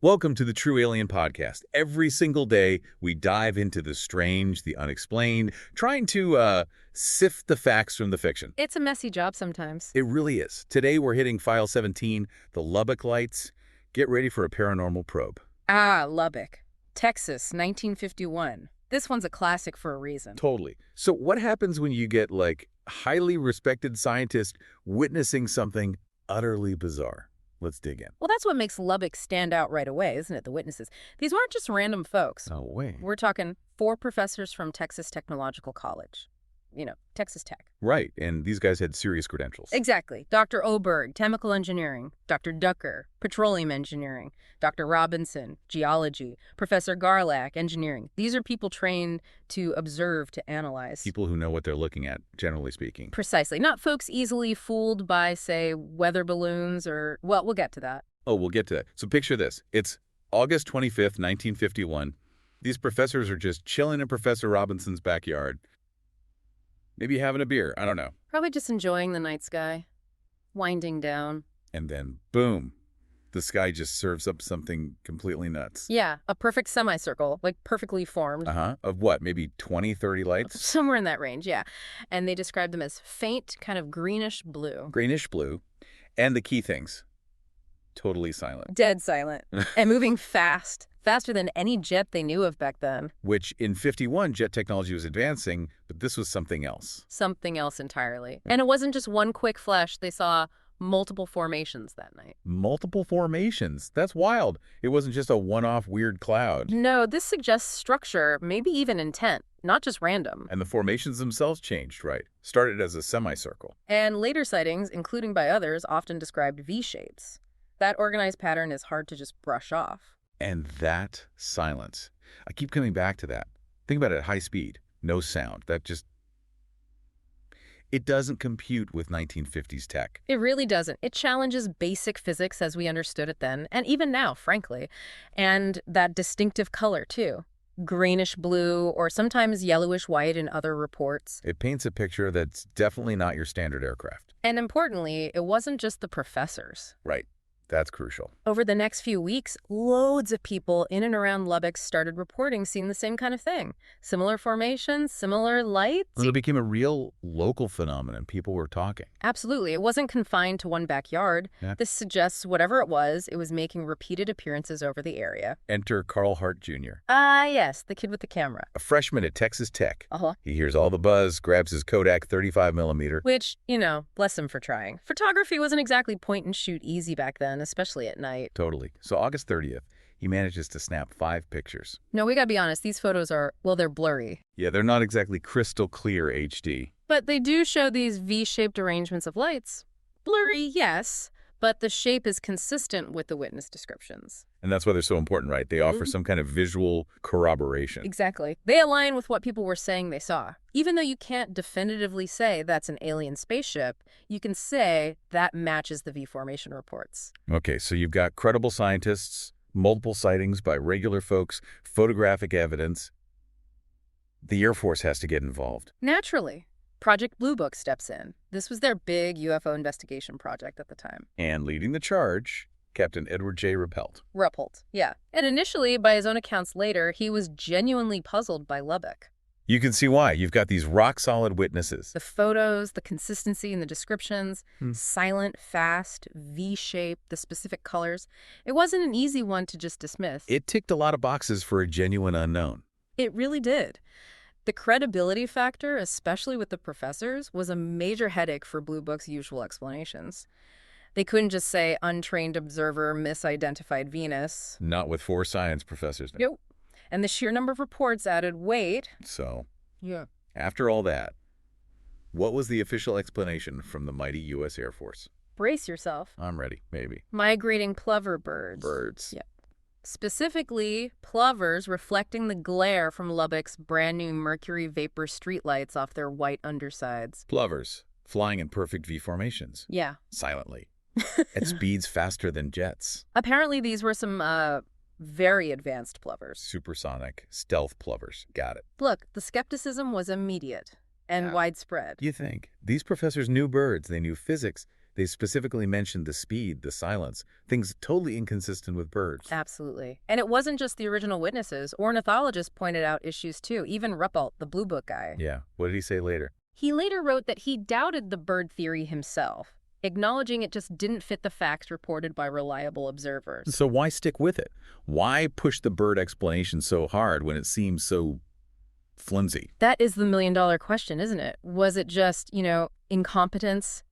Welcome to the True Alien Podcast. Every single day, we dive into the strange, the unexplained, trying to sift the facts from the fiction. It's a messy job sometimes. It really is. Today, we're hitting File 17, the Lubbock Lights. Get ready for a paranormal probe. Lubbock, Texas, 1951. This one's a classic for a reason. Totally. So what happens when you get, highly respected scientists witnessing something utterly bizarre? Let's dig in. Well, that's what makes Lubbock stand out right away, isn't it? The witnesses. These weren't just random folks. No way. We're talking 4 professors from Texas Technological College. Texas Tech. Right, and these guys had serious credentials. Exactly. Dr. Oberg, chemical engineering. Dr. Ducker, petroleum engineering. Dr. Robinson, geology. Professor Garlack, engineering. These are people trained to observe, to analyze. People who know what they're looking at, generally speaking. Precisely. Not folks easily fooled by, say, weather balloons or... Well, we'll get to that. Oh, we'll get to that. So picture this. It's August 25th, 1951. These professors are just chilling in Professor Robinson's backyard. Maybe having a beer. I don't know. Probably just enjoying the night sky. Winding down. And then, boom, the sky just serves up something completely nuts. Yeah, a perfect semicircle, perfectly formed. Of what, maybe 20, 30 lights? Somewhere in that range, yeah. And they described them as faint, kind of greenish blue. Greenish blue. And the key things. Totally silent. Dead silent. And moving fast. Faster than any jet they knew of back then. Which, in 51, jet technology was advancing, but this was something else. Something else entirely. And it wasn't just one quick flash. They saw multiple formations that night. Multiple formations? That's wild. It wasn't just a one-off weird cloud. No, this suggests structure, maybe even intent, not just random. And the formations themselves changed, right? Started as a semicircle. And later sightings, including by others, often described V-shapes. That organized pattern is hard to just brush off. And that silence. I keep coming back to that. Think about it at high speed. No sound. It doesn't compute with 1950s tech. It really doesn't. It challenges basic physics as we understood it then, and even now, frankly. And that distinctive color, too. Greenish blue, or sometimes yellowish white in other reports. It paints a picture that's definitely not your standard aircraft. And importantly, it wasn't just the professors. Right. That's crucial. Over the next few weeks, loads of people in and around Lubbock started reporting seeing the same kind of thing. Similar formations, similar lights. It became a real local phenomenon. People were talking. Absolutely. It wasn't confined to one backyard. Yeah. This suggests whatever it was making repeated appearances over the area. Enter Carl Hart Jr. Yes, the kid with the camera. A freshman at Texas Tech. Uh-huh. He hears all the buzz, grabs his Kodak 35mm. Which, bless him for trying. Photography wasn't exactly point and shoot easy back then, especially at night. Totally. So August 30th, he manages to snap 5 pictures. No, we gotta be honest, these photos are, they're blurry. Yeah, they're not exactly crystal clear HD. But they do show these V-shaped arrangements of lights. Blurry, yes, but the shape is consistent with the witness descriptions. And that's why they're so important, right? They offer some kind of visual corroboration. Exactly. They align with what people were saying they saw. Even though you can't definitively say that's an alien spaceship, you can say that matches the V-formation reports. Okay, so you've got credible scientists, multiple sightings by regular folks, photographic evidence. The Air Force has to get involved. Naturally. Project Blue Book steps in. This was their big UFO investigation project at the time. And leading the charge, Captain Edward J. Ruppelt, yeah. And initially, by his own accounts later, he was genuinely puzzled by Lubbock. You can see why. You've got these rock-solid witnesses. The photos, the consistency in the descriptions, silent, fast, V-shape, the specific colors. It wasn't an easy one to just dismiss. It ticked a lot of boxes for a genuine unknown. It really did. The credibility factor, especially with the professors, was a major headache for Blue Book's usual explanations. They couldn't just say untrained observer misidentified Venus. Not with 4 science professors. Nope. And the sheer number of reports added weight. So, yeah. After all that, what was the official explanation from the mighty U.S. Air Force? Brace yourself. I'm ready, maybe. Migrating plover birds. Birds. Yeah. Specifically, plovers reflecting the glare from Lubbock's brand new mercury vapor streetlights off their white undersides. Plovers, flying in perfect V formations. Yeah. Silently. At speeds faster than jets. Apparently these were some very advanced plovers. Supersonic, stealth plovers. Got it. Look, the skepticism was immediate and widespread. You think? These professors knew birds. They knew physics. They specifically mentioned the speed, the silence, things totally inconsistent with birds. Absolutely. And it wasn't just the original witnesses. Ornithologists pointed out issues too, even Ruppelt, the Blue Book guy. Yeah, what did he say later? He later wrote that he doubted the bird theory himself, acknowledging it just didn't fit the facts reported by reliable observers. So why stick with it? Why push the bird explanation so hard when it seems so flimsy? That is the million-dollar question, isn't it? Was it just, incompetence?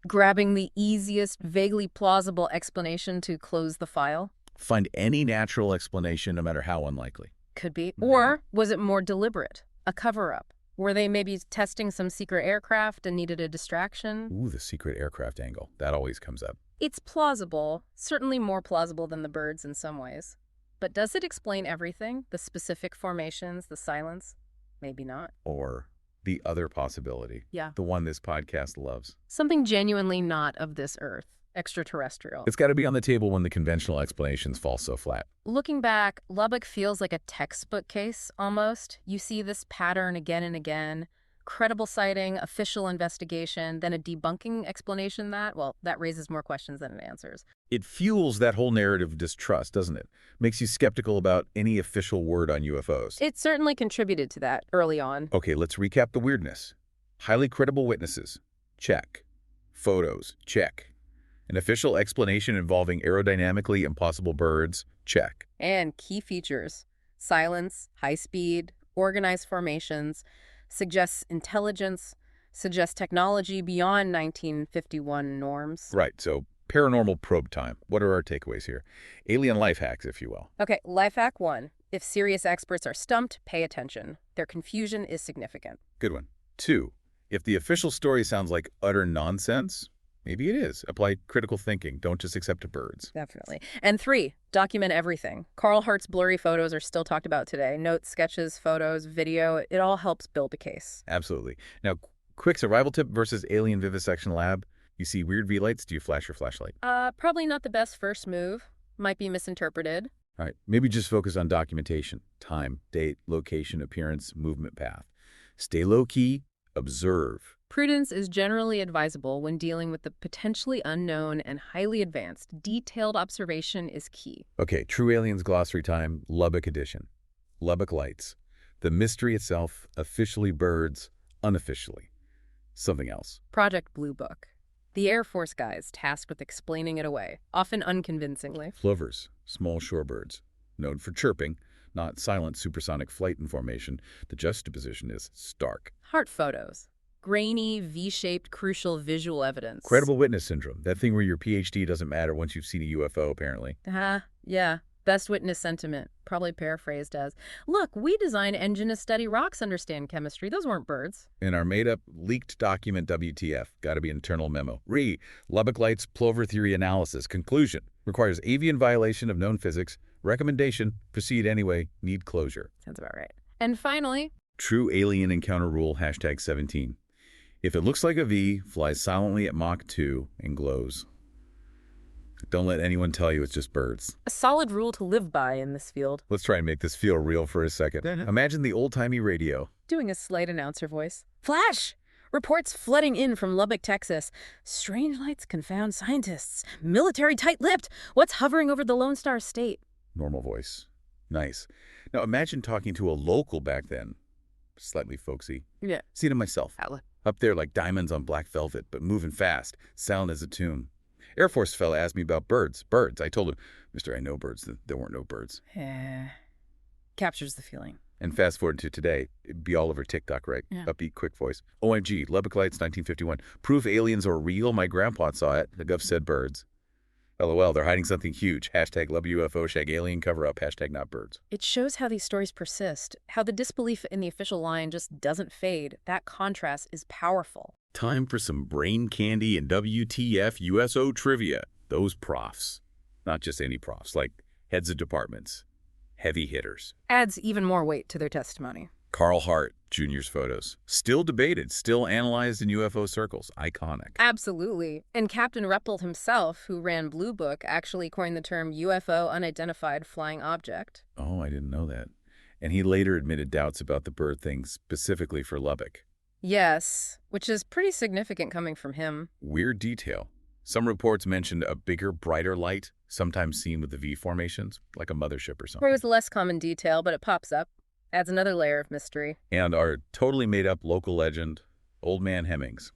Grabbing the easiest, vaguely plausible explanation to close the file? Find any natural explanation, no matter how unlikely. Could be. Or was it more deliberate? A cover-up? Were they maybe testing some secret aircraft and needed a distraction? Ooh, the secret aircraft angle. That always comes up. It's plausible, certainly more plausible than the birds in some ways. But does it explain everything? The specific formations, the silence? Maybe not. Or the other possibility. Yeah. The one this podcast loves. Something genuinely not of this earth. Extraterrestrial. It's got to be on the table when the conventional explanations fall so flat. Looking back, Lubbock feels like a textbook case, almost. You see this pattern again and again. Credible sighting, official investigation, then a debunking explanation that raises more questions than it answers. It fuels that whole narrative of distrust, doesn't it? Makes you skeptical about any official word on UFOs. It certainly contributed to that early on. Okay, let's recap the weirdness. Highly credible witnesses. Check. Photos. Check. An official explanation involving aerodynamically impossible birds. Check. And key features. Silence, high speed, organized formations, suggests intelligence, suggests technology beyond 1951 norms. Right, so paranormal probe time. What are our takeaways here? Alien life hacks, if you will. Okay, life hack 1. If serious experts are stumped, pay attention. Their confusion is significant. Good one. 2. If the official story sounds like utter nonsense, maybe it is. Apply critical thinking. Don't just accept birds. Definitely. And 3, document everything. Carl Hart's blurry photos are still talked about today. Notes, sketches, photos, video, it all helps build a case. Absolutely. Now, quick survival tip versus alien vivisection lab. You see weird V-lights, do you flash your flashlight? Probably not the best first move. Might be misinterpreted. All right, maybe just focus on documentation. Time, date, location, appearance, movement path. Stay low-key, observe. Prudence is generally advisable when dealing with the potentially unknown and highly advanced. Detailed observation is key. Okay, True Aliens Glossary time, Lubbock edition. Lubbock Lights. The mystery itself, officially birds, unofficially. Something else. Project Blue Book. The Air Force guys tasked with explaining it away, often unconvincingly. Plovers, small shorebirds, known for chirping, not silent supersonic flight information. The juxtaposition is stark. Heart photos. Grainy, V-shaped, crucial visual evidence. Credible witness syndrome. That thing where your PhD doesn't matter once you've seen a UFO, apparently. Yeah. Best witness sentiment. Probably paraphrased as, look, we designed engine to study rocks understand chemistry. Those weren't birds. In our made-up, leaked document WTF. Gotta be internal memo. Lubbock Lights Plover Theory Analysis. Conclusion. Requires avian violation of known physics. Recommendation. Proceed anyway. Need closure. Sounds about right. And finally, True Alien Encounter Rule, #17. If it looks like a V, flies silently at Mach 2, and glows. Don't let anyone tell you it's just birds. a solid rule to live by in this field. Let's try and make this feel real for a second. Imagine the old-timey radio. Doing a slight announcer voice. Flash! Reports flooding in from Lubbock, Texas. Strange lights confound scientists. Military tight-lipped. What's hovering over the Lone Star State? Normal voice. Nice. Now imagine talking to a local back then. Slightly folksy. Yeah. Seen it myself. Outlet. Up there like diamonds on black velvet, but moving fast. Sound as a tune. Air Force fella asked me about birds. Birds. I told him, Mister, I know birds. There weren't no birds. Captures the feeling. And fast forward to today, it'd be all over TikTok, right? Yeah. Upbeat, quick voice. OMG, Lubbock Lights, 1951. Proof aliens are real. My grandpa saw it. The gov said birds. LOL, they're hiding something huge. #LubUFO, #alien cover-up, #not birds. It shows how these stories persist, how the disbelief in the official line just doesn't fade. That contrast is powerful. Time for some brain candy and WTF USO trivia. Those profs. Not just any profs, like heads of departments. Heavy hitters. Adds even more weight to their testimony. Carl Hart, Jr.'s photos. Still debated, still analyzed in UFO circles. Iconic. Absolutely. And Captain Ruppelt himself, who ran Blue Book, actually coined the term UFO, unidentified flying object. Oh, I didn't know that. And he later admitted doubts about the bird thing specifically for Lubbock. Yes, which is pretty significant coming from him. Weird detail. Some reports mentioned a bigger, brighter light, sometimes seen with the V formations, like a mothership or It something. was a less common detail, but it pops up. Adds another layer of mystery. And our totally made-up local legend, Old Man Hemmings.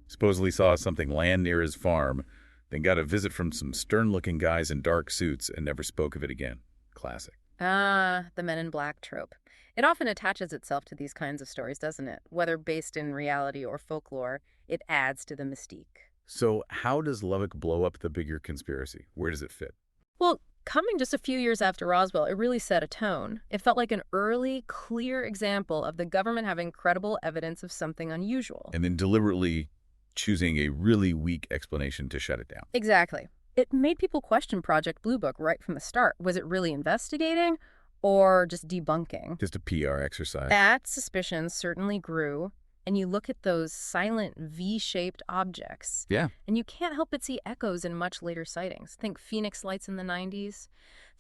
Supposedly saw something land near his farm, then got a visit from some stern-looking guys in dark suits and never spoke of it again. Classic. Ah, the Men in Black trope. It often attaches itself to these kinds of stories, doesn't it? Whether based in reality or folklore, it adds to the mystique. So how does Lubbock blow up the bigger conspiracy? Where does it fit? Well, coming just a few years after Roswell, it really set a tone. It felt like an early, clear example of the government having credible evidence of something unusual. And then deliberately choosing a really weak explanation to shut it down. Exactly. It made people question Project Blue Book right from the start. Was it really investigating or just debunking? Just a PR exercise. That suspicion certainly grew. And you look at those silent V-shaped objects, Yeah. and you can't help but see echoes in much later sightings. Think Phoenix Lights in the 90s.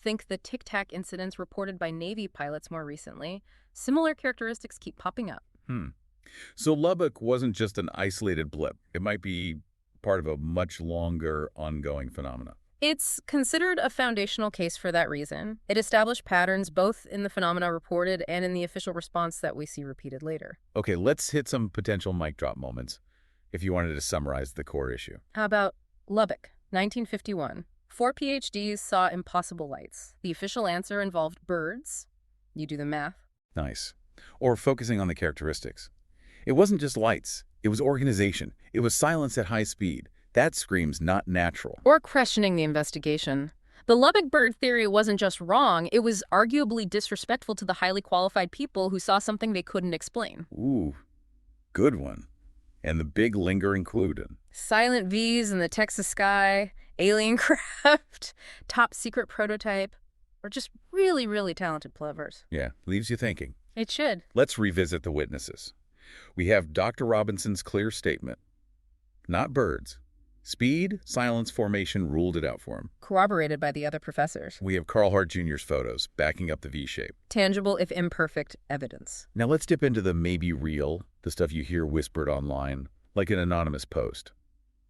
Think the Tic Tac incidents reported by Navy pilots more recently. Similar characteristics keep popping up. So Lubbock wasn't just an isolated blip. It might be part of a much longer ongoing phenomenon. It's considered a foundational case for that reason. It established patterns both in the phenomena reported and in the official response that we see repeated later. Okay, let's hit some potential mic drop moments if you wanted to summarize the core issue. How about Lubbock, 1951? 4 PhDs saw impossible lights. The official answer involved birds. You do the math. Nice. Or focusing on the characteristics. It wasn't just lights. It was organization. It was silence at high speed. That screams not natural. Or questioning the investigation. The Lubbock bird theory wasn't just wrong, it was arguably disrespectful to the highly qualified people who saw something they couldn't explain. Ooh, good one. And the big lingering clue. Silent V's in the Texas sky, alien craft, top secret prototype, or just really, really talented plovers. Yeah, leaves you thinking. It should. Let's revisit the witnesses. We have Dr. Robinson's clear statement. Not birds. Speed, silence, formation ruled it out for him. Corroborated by the other professors. We have Carl Hart Jr.'s photos backing up the V-shape. Tangible, if imperfect, evidence. Now let's dip into the maybe real, the stuff you hear whispered online, like an anonymous post.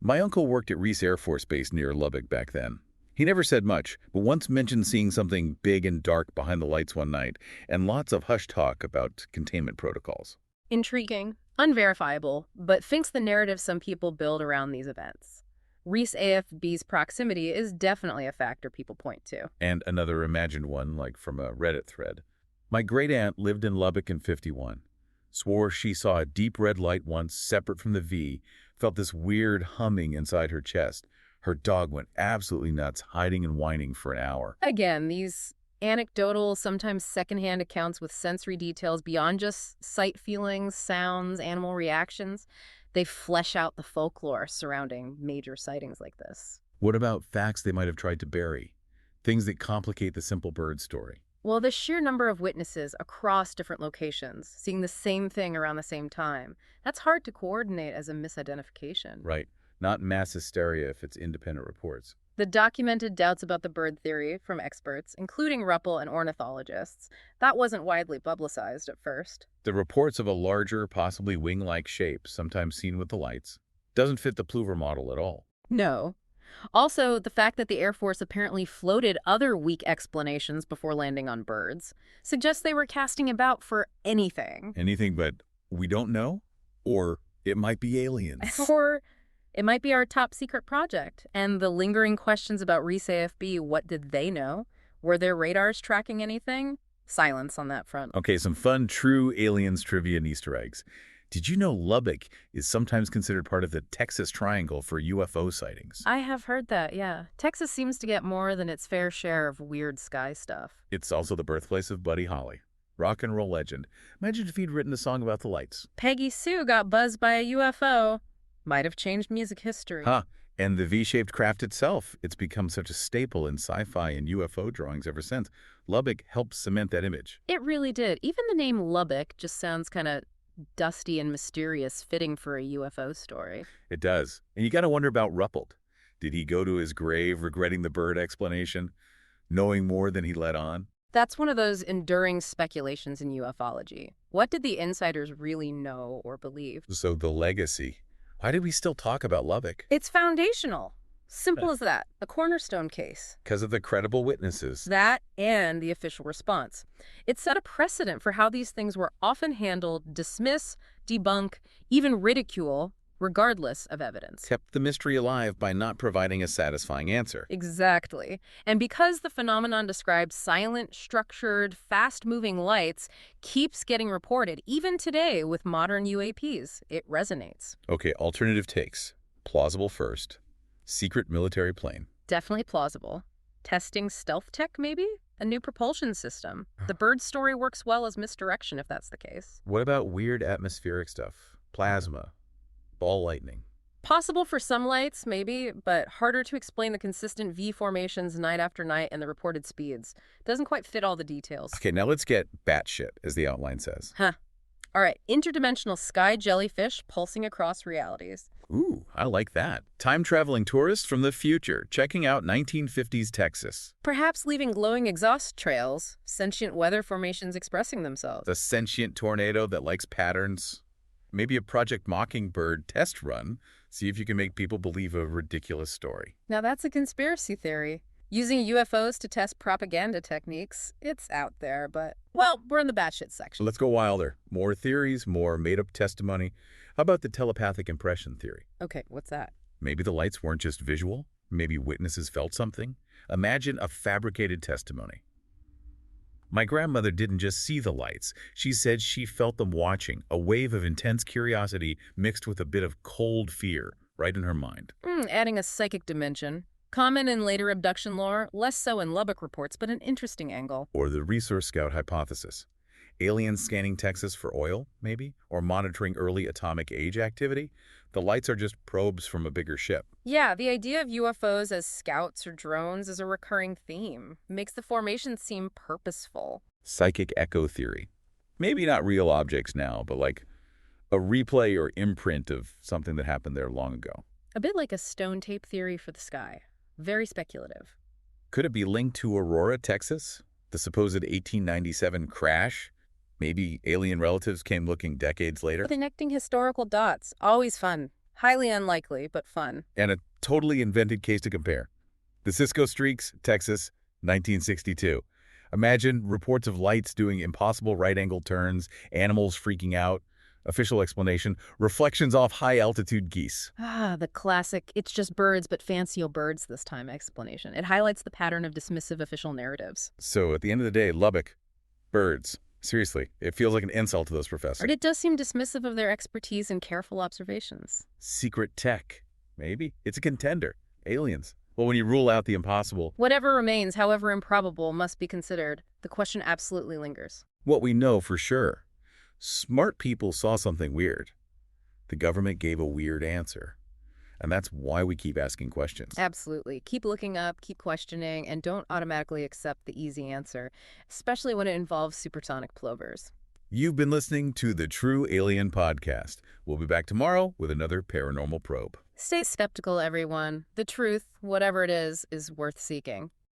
My uncle worked at Reese Air Force Base near Lubbock back then. He never said much, but once mentioned seeing something big and dark behind the lights one night, and lots of hush talk about containment protocols. Intriguing, unverifiable, but fits the narrative some people build around these events. Reese AFB's proximity is definitely a factor people point to. And another imagined one, like from a Reddit thread. My great-aunt lived in Lubbock in '51. Swore she saw a deep red light once, separate from the V, felt this weird humming inside her chest. Her dog went absolutely nuts, hiding and whining for an hour. Again, these anecdotal, sometimes secondhand accounts with sensory details beyond just sight feelings, sounds, animal reactions, they flesh out the folklore surrounding major sightings like this. What about facts they might have tried to bury? Things that complicate the simple bird story. Well, the sheer number of witnesses across different locations, seeing the same thing around the same time, that's hard to coordinate as a misidentification. Right. Not mass hysteria if it's independent reports. The documented doubts about the bird theory from experts, including Ruppel and ornithologists, that wasn't widely publicized at first. The reports of a larger, possibly wing-like shape, sometimes seen with the lights, doesn't fit the Plover model at all. No. Also, the fact that the Air Force apparently floated other weak explanations before landing on birds suggests they were casting about for anything. Anything but we don't know? Or it might be aliens. Or it might be our top secret project. And the lingering questions about Reese AFB, what did they know? Were their radars tracking anything? Silence on that front. Okay, some fun true aliens trivia and Easter eggs. Did you know Lubbock is sometimes considered part of the Texas Triangle for UFO sightings? I have heard that, yeah. Texas seems to get more than its fair share of weird sky stuff. It's also the birthplace of Buddy Holly, rock and roll legend. Imagine if he'd written a song about the lights. Peggy Sue got buzzed by a UFO. Might have changed music history. Huh. And the V-shaped craft itself, it's become such a staple in sci-fi and UFO drawings ever since. Lubbock helped cement that image. It really did. Even the name Lubbock just sounds kind of dusty and mysterious, fitting for a UFO story. It does. And you got to wonder about Ruppelt. Did he go to his grave regretting the bird explanation, knowing more than he let on? That's one of those enduring speculations in ufology. What did the insiders really know or believe? So the legacy. Why do we still talk about Lubbock? It's foundational. Simple as that. A cornerstone case. Because of the credible witnesses. That and the official response. It set a precedent for how these things were often handled: dismiss, debunk, even ridicule, regardless of evidence. Kept the mystery alive by not providing a satisfying answer. Exactly. And because the phenomenon described silent, structured, fast-moving lights keeps getting reported, even today with modern UAPs, it resonates. Okay, alternative takes. Plausible first. Secret military plane. Definitely plausible. Testing stealth tech, maybe? A new propulsion system. The bird story works well as misdirection if that's the case. What about weird atmospheric stuff? Plasma. Ball lightning. Possible for some lights, maybe, but harder to explain the consistent V formations night after night and the reported speeds. Doesn't quite fit all the details. Okay, now let's get batshit, as the outline says. All right, interdimensional sky jellyfish pulsing across realities. Ooh, I like that. Time-traveling tourists from the future checking out 1950s Texas. Perhaps leaving glowing exhaust trails, sentient weather formations expressing themselves. The sentient tornado that likes patterns. Maybe a Project Mockingbird test run. See if you can make people believe a ridiculous story. Now that's a conspiracy theory. Using UFOs to test propaganda techniques, it's out there, but, well, we're in the batshit section. So let's go wilder. More theories, more made-up testimony. How about the telepathic impression theory? Okay, what's that? Maybe the lights weren't just visual. Maybe witnesses felt something. Imagine a fabricated testimony. My grandmother didn't just see the lights. She said she felt them watching, a wave of intense curiosity mixed with a bit of cold fear right in her mind. Adding a psychic dimension. Common in later abduction lore, less so in Lubbock reports, but an interesting angle. Or the Resource Scout hypothesis. Aliens scanning Texas for oil, maybe? Or monitoring early atomic age activity? The lights are just probes from a bigger ship. Yeah, the idea of UFOs as scouts or drones is a recurring theme. Makes the formation seem purposeful. Psychic echo theory. Maybe not real objects now, but like a replay or imprint of something that happened there long ago. A bit like a stone tape theory for the sky. Very speculative. Could it be linked to Aurora, Texas? The supposed 1897 crash? Maybe alien relatives came looking decades later? Connecting historical dots. Always fun. Highly unlikely, but fun. And a totally invented case to compare. The Cisco Streaks, Texas, 1962. Imagine reports of lights doing impossible right-angle turns, animals freaking out. Official explanation, reflections off high-altitude geese. The classic, it's just birds, but fancier birds this time explanation. It highlights the pattern of dismissive official narratives. So at the end of the day, Lubbock, birds. Seriously, it feels like an insult to those professors. But it does seem dismissive of their expertise and careful observations. Secret tech. Maybe. It's a contender. Aliens. Well, when you rule out the impossible... Whatever remains, however improbable, must be considered. The question absolutely lingers. What we know for sure. Smart people saw something weird. The government gave a weird answer. And that's why we keep asking questions. Absolutely. Keep looking up, keep questioning, and don't automatically accept the easy answer, especially when it involves supersonic plovers. You've been listening to the True Alien Podcast. We'll be back tomorrow with another paranormal probe. Stay skeptical, everyone. The truth, whatever it is worth seeking.